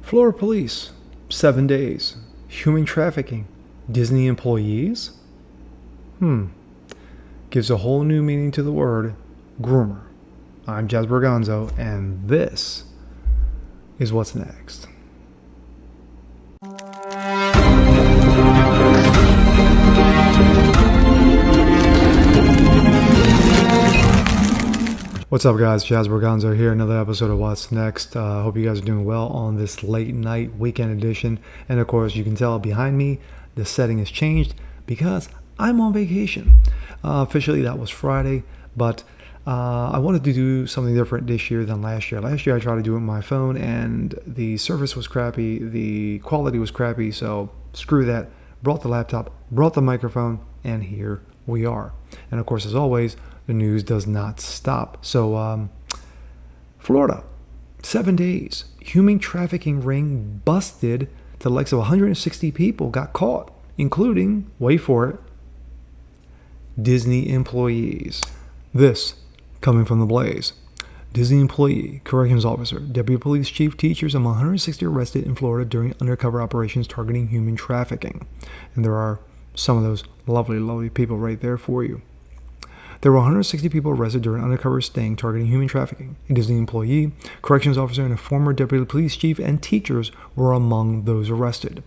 Florida police, 7 days. Human trafficking, Disney employees? Gives a whole new meaning to the word groomer. I'm Jasper Gonzo, and this is what's next. What's up, guys? Jasper Gonzo here. Another episode of What's Next. Hope you guys are doing well on this late night weekend edition. And of course, you can tell behind me, the setting has changed because I'm on vacation. Officially, that was Friday, but I wanted to do something different this year than last year. Last year, I tried to do it on my phone, and the service was crappy, the quality was crappy, so screw that. Brought the laptop, brought the microphone, and here we are. And of course, as always, the news does not stop. So, Florida, 7 days. Human trafficking ring busted. The likes of 160 people got caught, including, wait for it, Disney employees. This coming from the Blaze. Disney employee, corrections officer, deputy police chief, teachers, and 160 arrested in Florida during undercover operations targeting human trafficking. And there are some of those lovely, lovely people right there for you. There were 160 people arrested during an undercover sting targeting human trafficking. A Disney employee, corrections officer, and a former deputy police chief and teachers were among those arrested.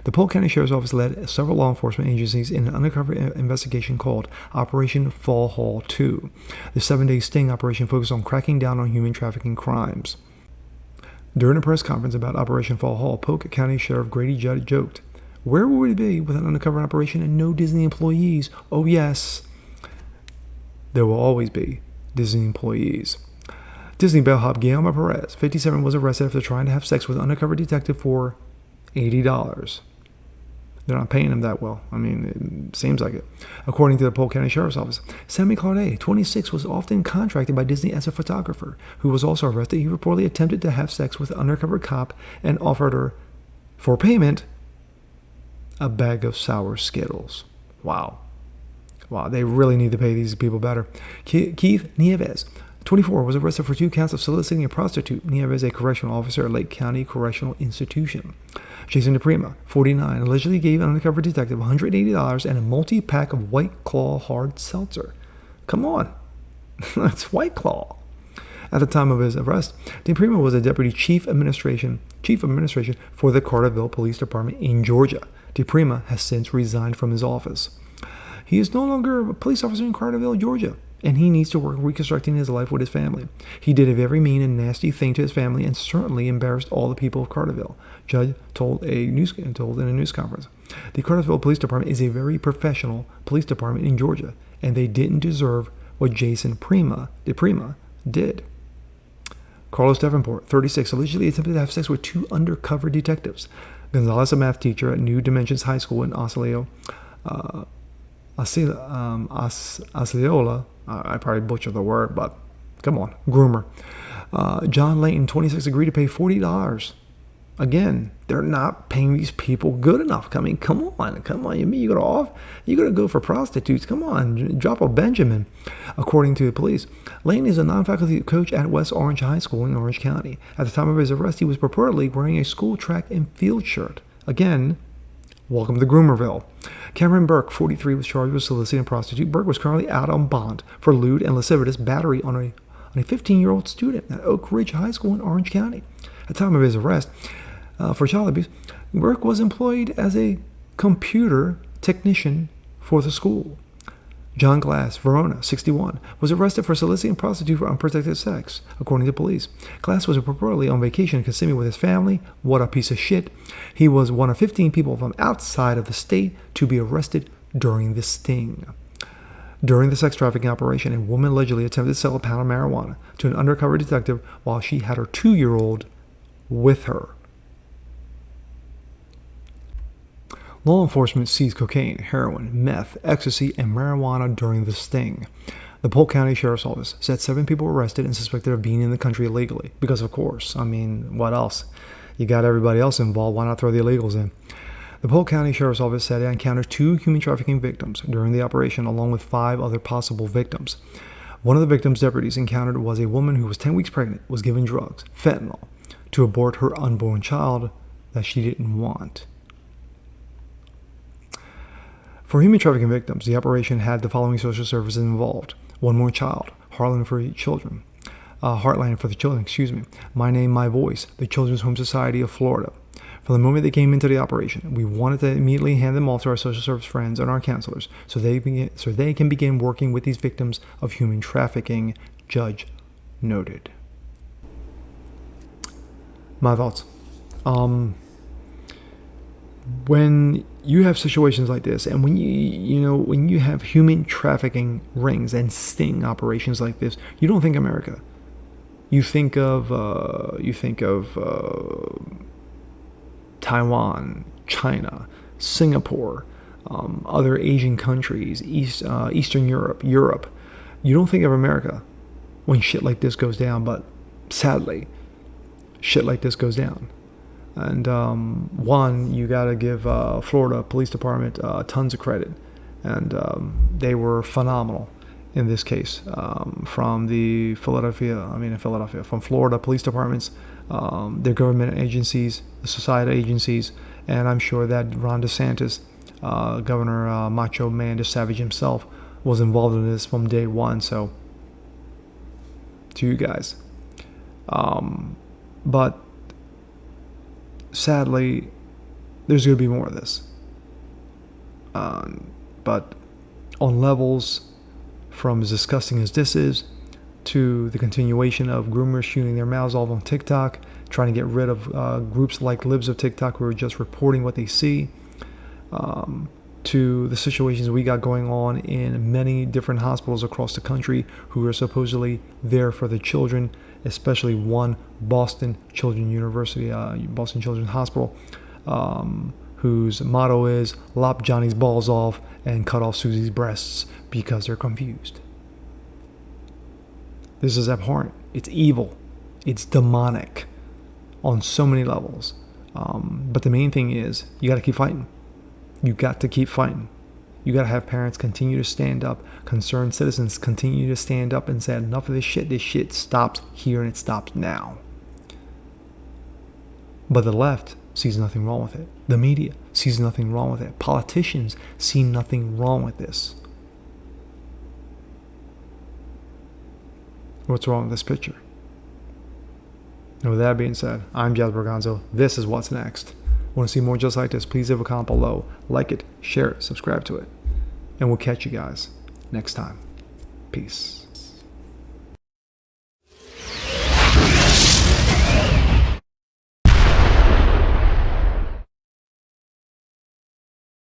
The Polk County Sheriff's Office led several law enforcement agencies in an undercover investigation called Operation Fall Hall 2. The 7-day sting operation focused on cracking down on human trafficking crimes. During a press conference about Operation Fall Hall, Polk County Sheriff Grady Judd joked, "Where would we be with an undercover operation and no Disney employees? Oh yes, there will always be Disney employees." Disney bellhop Guillermo Perez, 57, was arrested after trying to have sex with an undercover detective for $80. They're not paying him that well. I mean, it seems like it. According to the Polk County Sheriff's Office, Sammy Claudet, 26, was often contracted by Disney as a photographer, who was also arrested. He reportedly attempted to have sex with an undercover cop and offered her, for payment, a bag of sour Skittles. Wow, they really need to pay these people better. Keith Nieves, 24, was arrested for 2 counts of soliciting a prostitute. Nieves, a correctional officer at Lake County Correctional Institution. Jason DePrima, 49, allegedly gave an undercover detective $180 and a multi-pack of White Claw hard seltzer. Come on, that's White Claw. At the time of his arrest, DePrima was a deputy chief administration for the Carterville Police Department in Georgia. DePrima has since resigned from his office. He is no longer a police officer in Carterville, Georgia, and he needs to work reconstructing his life with his family. He did a very mean and nasty thing to his family and certainly embarrassed all the people of Carterville, Judd told in a news conference. The Carterville Police Department is a very professional police department in Georgia, and they didn't deserve what Jason DePrima did. Carlos Davenport, 36, allegedly attempted to have sex with 2 undercover detectives. Gonzalez, a math teacher at New Dimensions High School in Osceola, I probably butchered the word, but come on, groomer. John Layton, 26, agreed to pay $40. Again, they're not paying these people good enough. I mean, come on. You mean you gotta go for prostitutes? Come on, drop a Benjamin. According to the police, Layton is a non-faculty coach at West Orange High School in Orange County. At the time of his arrest, he was purportedly wearing a school track and field shirt. Again, welcome to Groomerville. Cameron Burke, 43, was charged with soliciting a prostitute. Burke was currently out on bond for lewd and lascivious battery on a 15-year-old student at Oak Ridge High School in Orange County. At the time of his arrest for child abuse, Burke was employed as a computer technician for the school. John Glass, Verona, 61, was arrested for soliciting a prostitute for unprotected sex, according to police. Glass was reportedly on vacation in Kissimmee with his family. What a piece of shit. He was one of 15 people from outside of the state to be arrested during the sting. During the sex trafficking operation, a woman allegedly attempted to sell a pound of marijuana to an undercover detective while she had her 2-year-old with her. Law enforcement seized cocaine, heroin, meth, ecstasy, and marijuana during the sting. The Polk County Sheriff's Office said 7 people were arrested and suspected of being in the country illegally. Because, of course, I mean, what else? You got everybody else involved. Why not throw the illegals in? The Polk County Sheriff's Office said it encountered 2 human trafficking victims during the operation, along with 5 other possible victims. One of the victims deputies encountered was a woman who was 10 weeks pregnant, was given drugs, fentanyl, to abort her unborn child that she didn't want. For human trafficking victims, the operation had the following social services involved: One More Child, Heartland for the Children, My Name, My Voice, the Children's Home Society of Florida. From the moment they came into the operation, we wanted to immediately hand them off to our social service friends and our counselors so they can begin working with these victims of human trafficking, Judge noted. My thoughts. When you have situations like this, and when you have human trafficking rings and sting operations like this, you don't think America. You think of Taiwan, China, Singapore, other Asian countries, Eastern Europe. You don't think of America when shit like this goes down, but sadly, shit like this goes down. And you got to give Florida Police Department tons of credit. And they were phenomenal in this case. From Florida Police Departments, their government agencies, the society agencies, and I'm sure that Ron DeSantis, Governor Macho Man, the Savage himself, was involved in this from day one. So, to you guys. But sadly, there's going to be more of this. But on levels from as disgusting as this is, to the continuation of groomers shooting their mouths off on TikTok, trying to get rid of groups like Libs of TikTok who are just reporting what they see, to the situations we got going on in many different hospitals across the country who are supposedly there for the children, especially one Boston Children's Hospital, whose motto is lop Johnny's balls off and cut off Susie's breasts because they're confused. This is abhorrent. It's evil. It's demonic on so many levels. But the main thing is you got to keep fighting. You got to keep fighting. You got to have parents continue to stand up. Concerned citizens continue to stand up and say, enough of this shit. This shit stops here and it stops now. But the left sees nothing wrong with it. The media sees nothing wrong with it. Politicians see nothing wrong with this. What's wrong with this picture? And with that being said, I'm Jazz Borganzo. This is What's Next. Want to see more just like this? Please leave a comment below. Like it, share it, subscribe to it. And we'll catch you guys next time. Peace.